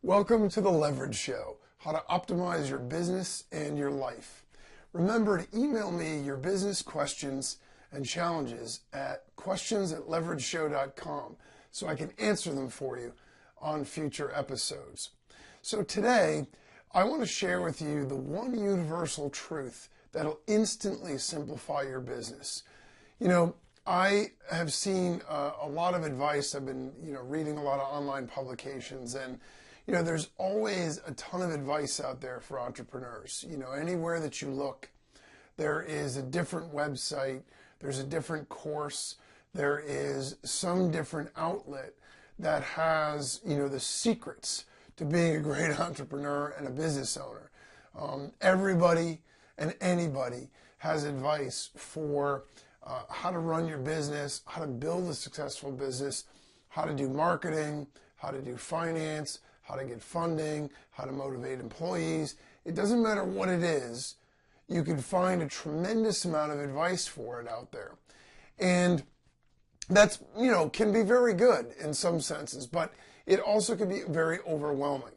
Welcome to the Leverage Show, how to optimize your business and your life. Remember to email me your business questions and challenges at questions@levrigeshow.com so I can answer them for you on future episodes. So today, I want to share with you the one universal truth that'll instantly simplify your business. You know, I have seen a lot of advice. I've been, reading a lot of online publications, and there's always a ton of advice out there for entrepreneurs. Anywhere that you look, there is a different website, there's a different course, there is some different outlet that has, the secrets to being a great entrepreneur and a business owner. Everybody and anybody has advice for how to run your business, how to build a successful business, how to do marketing, how to do finance, how to get funding, how to motivate employees. It doesn't matter what it is, you can find a tremendous amount of advice for it out there. And that's, can be very good in some senses, but it also can be very overwhelming.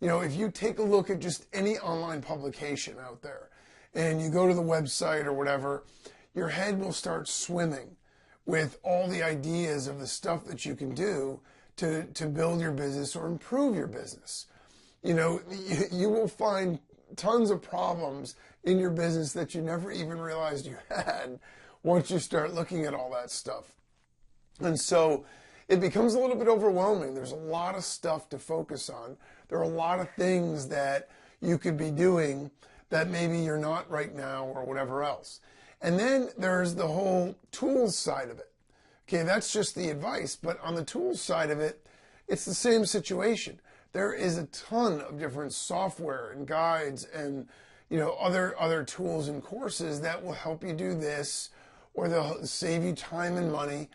If you take a look at just any online publication out there and you go to the website or whatever, your head will start swimming with all the ideas of the stuff that you can do to build your business or improve your business. You will find tons of problems in your business that you never even realized you had once you start looking at all that stuff. And so it becomes a little bit overwhelming. There's a lot of stuff to focus on. There are a lot of things that you could be doing that maybe you're not right now or whatever else. And then there's the whole tools side of it. Okay, that's just the advice, but on the tools side of it, it's the same situation. There is a ton of different software and guides and other tools and courses that will help you do this, or they'll save you time and money.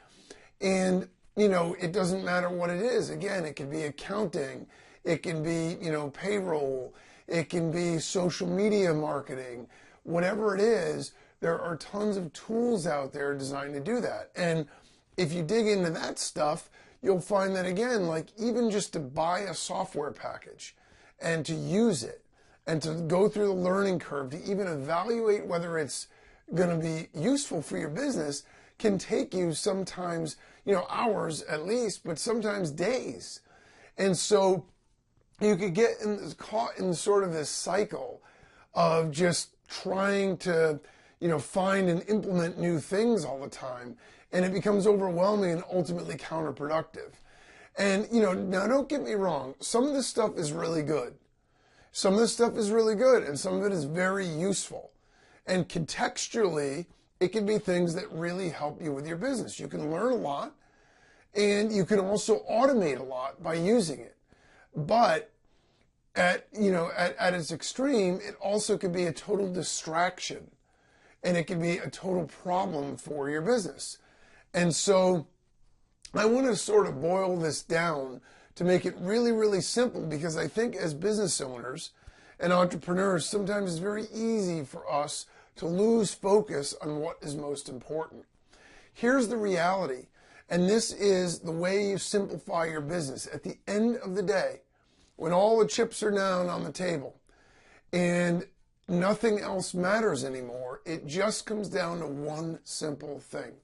And it doesn't matter what it is. Again, it can be accounting, it can be payroll, it can be social media marketing, whatever it is. There are tons of tools out there designed to do that. And if you dig into that stuff, you'll find that, again, like even just to buy a software package and to use it and to go through the learning curve, to even evaluate whether it's going to be useful for your business, can take you sometimes, hours at least, but sometimes days. And so you could get caught in sort of this cycle of just trying to find and implement new things all the time. And it becomes overwhelming and ultimately counterproductive. And, now don't get me wrong. Some of this stuff is really good. Some of this stuff is really good, and some of it is very useful. And contextually, it can be things that really help you with your business. You can learn a lot, and you can also automate a lot by using it. But at its extreme, it also could be a total distraction. And it can be a total problem for your business. And so I want to sort of boil this down to make it really, really simple, because I think as business owners and entrepreneurs, sometimes it's very easy for us to lose focus on what is most important. Here's the reality, and this is the way you simplify your business. At the end of the day, when all the chips are down on the table and nothing else matters anymore, it just comes down to one simple thing,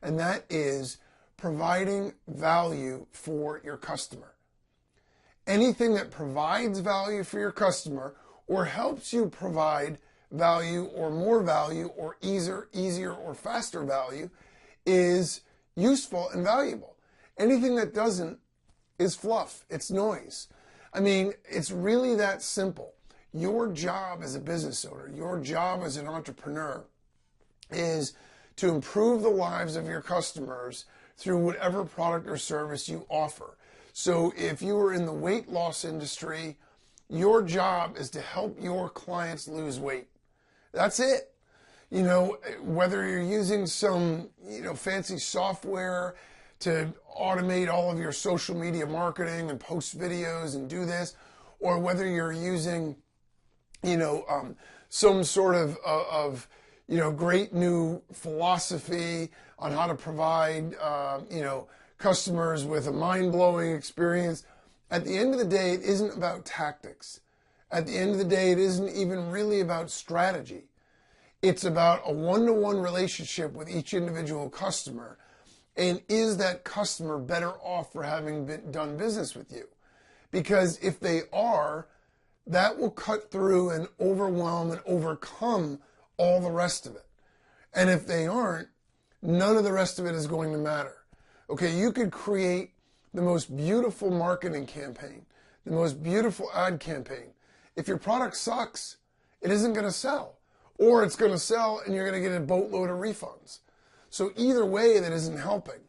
and that is providing value for your customer. Anything that provides value for your customer or helps you provide value or more value or easier or faster value is useful and valuable. Anything that doesn't is fluff, it's noise. I mean, it's really that simple. Your job as a business owner, your job as an entrepreneur is to improve the lives of your customers through whatever product or service you offer. So if you are in the weight loss industry, your job is to help your clients lose weight. That's it. Whether you're using some, fancy software to automate all of your social media marketing and post videos and do this, or whether you're using some sort of great new philosophy on how to provide, customers with a mind-blowing experience. At the end of the day, it isn't about tactics. At the end of the day, it isn't even really about strategy. It's about a one-to-one relationship with each individual customer. And is that customer better off for having done business with you? Because if they are, that will cut through and overwhelm and overcome all the rest of it. And if they aren't, none of the rest of it is going to matter. Okay, you could create the most beautiful marketing campaign, the most beautiful ad campaign. If your product sucks, it isn't going to sell. Or it's going to sell and you're going to get a boatload of refunds. So either way, that isn't helping.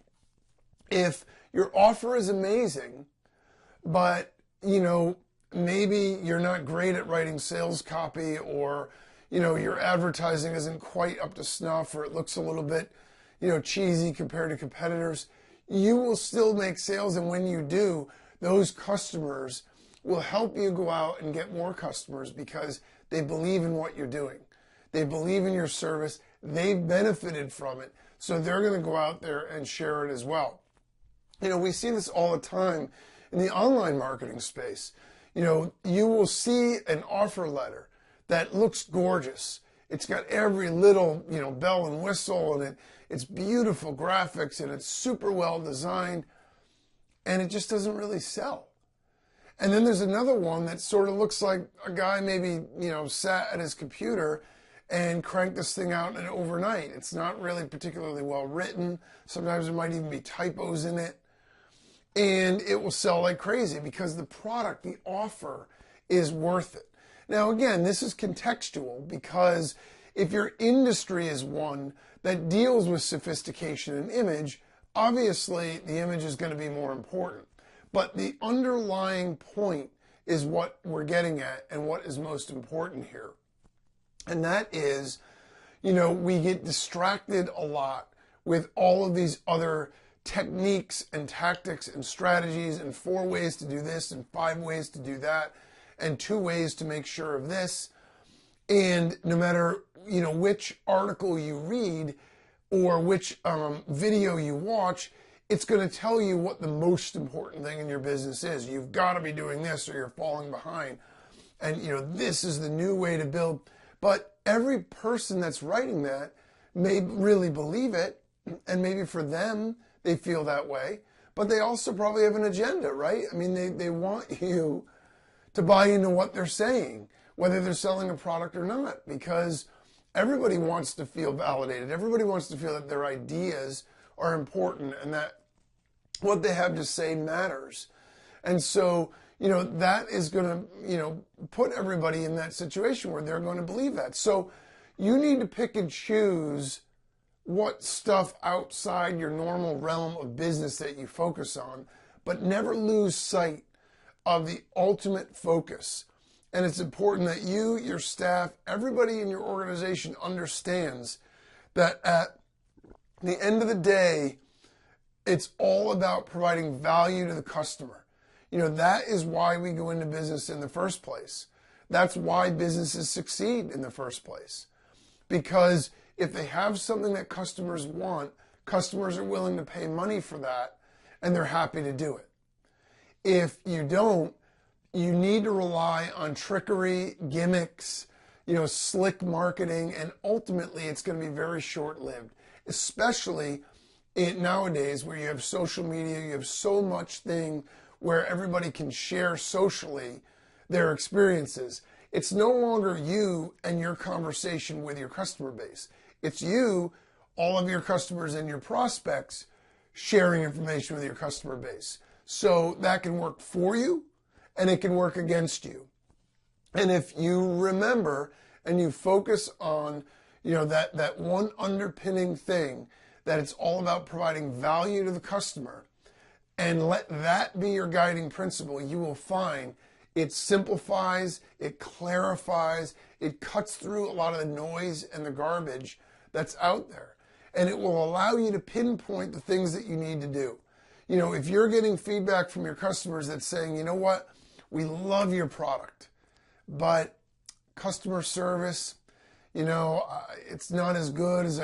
If your offer is amazing, but, maybe you're not great at writing sales copy, or, your advertising isn't quite up to snuff, or it looks a little bit, cheesy compared to competitors, you will still make sales. And when you do, those customers will help you go out and get more customers because they believe in what you're doing. They believe in your service. They've benefited from it. So they're going to go out there and share it as well. We see this all the time in the online marketing space. You will see an offer letter that looks gorgeous. It's got every little, bell and whistle, and it's beautiful graphics, and it's super well designed, and it just doesn't really sell. And then there's another one that sort of looks like a guy maybe, sat at his computer and cranked this thing out in overnight. It's not really particularly well written. Sometimes there might even be typos in it. And it will sell like crazy because the product, the offer, is worth it. Now, again, this is contextual, because if your industry is one that deals with sophistication and image, obviously the image is going to be more important. But the underlying point is what we're getting at and what is most important here. And that is, we get distracted a lot with all of these other techniques and tactics and strategies, and 4 ways to do this and 5 ways to do that and 2 ways to make sure of this. And no matter, which article you read or which video you watch, it's going to tell you what the most important thing in your business is. You've got to be doing this or you're falling behind. And, this is the new way to build. But every person that's writing that may really believe it, and maybe for them, they feel that way, but they also probably have an agenda, right? I mean, they want you to buy into what they're saying, whether they're selling a product or not, because everybody wants to feel validated. Everybody wants to feel that their ideas are important and that what they have to say matters. And so, that is going to, put everybody in that situation where they're going to believe that. So you need to pick and choose what stuff outside your normal realm of business that you focus on, but never lose sight of the ultimate focus. And it's important that you, your staff, everybody in your organization understands that at the end of the day, it's all about providing value to the customer. That is why we go into business in the first place. That's why businesses succeed in the first place. Because if they have something that customers want, customers are willing to pay money for that, and they're happy to do it. If you don't, you need to rely on trickery, gimmicks, slick marketing, and ultimately it's going to be very short-lived, especially nowadays where you have social media, you have so much thing where everybody can share socially their experiences. It's no longer you and your conversation with your customer base. It's you, all of your customers and your prospects sharing information with your customer base. So that can work for you and it can work against you. And if you remember and you focus on, that one underpinning thing, that it's all about providing value to the customer, and let that be your guiding principle, you will find it simplifies, it clarifies, it cuts through a lot of the noise and the garbage that's out there. And it will allow you to pinpoint the things that you need to do. If you're getting feedback from your customers that's saying, you know what, we love your product, but customer service, it's not as good as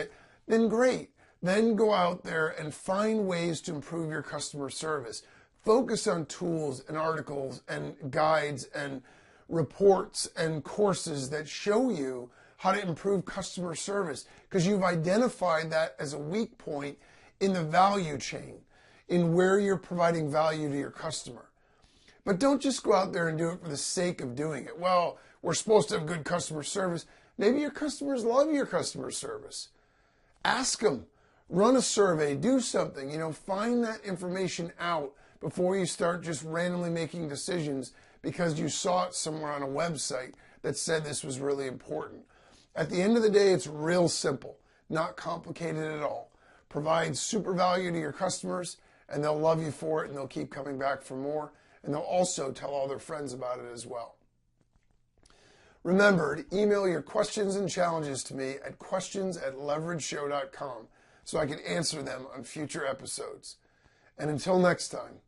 then great. Then go out there and find ways to improve your customer service. Focus on tools and articles and guides and reports and courses that show you how to improve customer service, because you've identified that as a weak point in the value chain, in where you're providing value to your customer. But don't just go out there and do it for the sake of doing it. Well, we're supposed to have good customer service. Maybe your customers love your customer service. Ask them, run a survey, do something, find that information out before you start just randomly making decisions because you saw it somewhere on a website that said this was really important. At the end of the day, it's real simple, not complicated at all. Provide super value to your customers, and they'll love you for it, and they'll keep coming back for more, and they'll also tell all their friends about it as well. Remember to email your questions and challenges to me at questions@levrigeshow.com so I can answer them on future episodes. And until next time,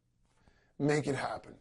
make it happen.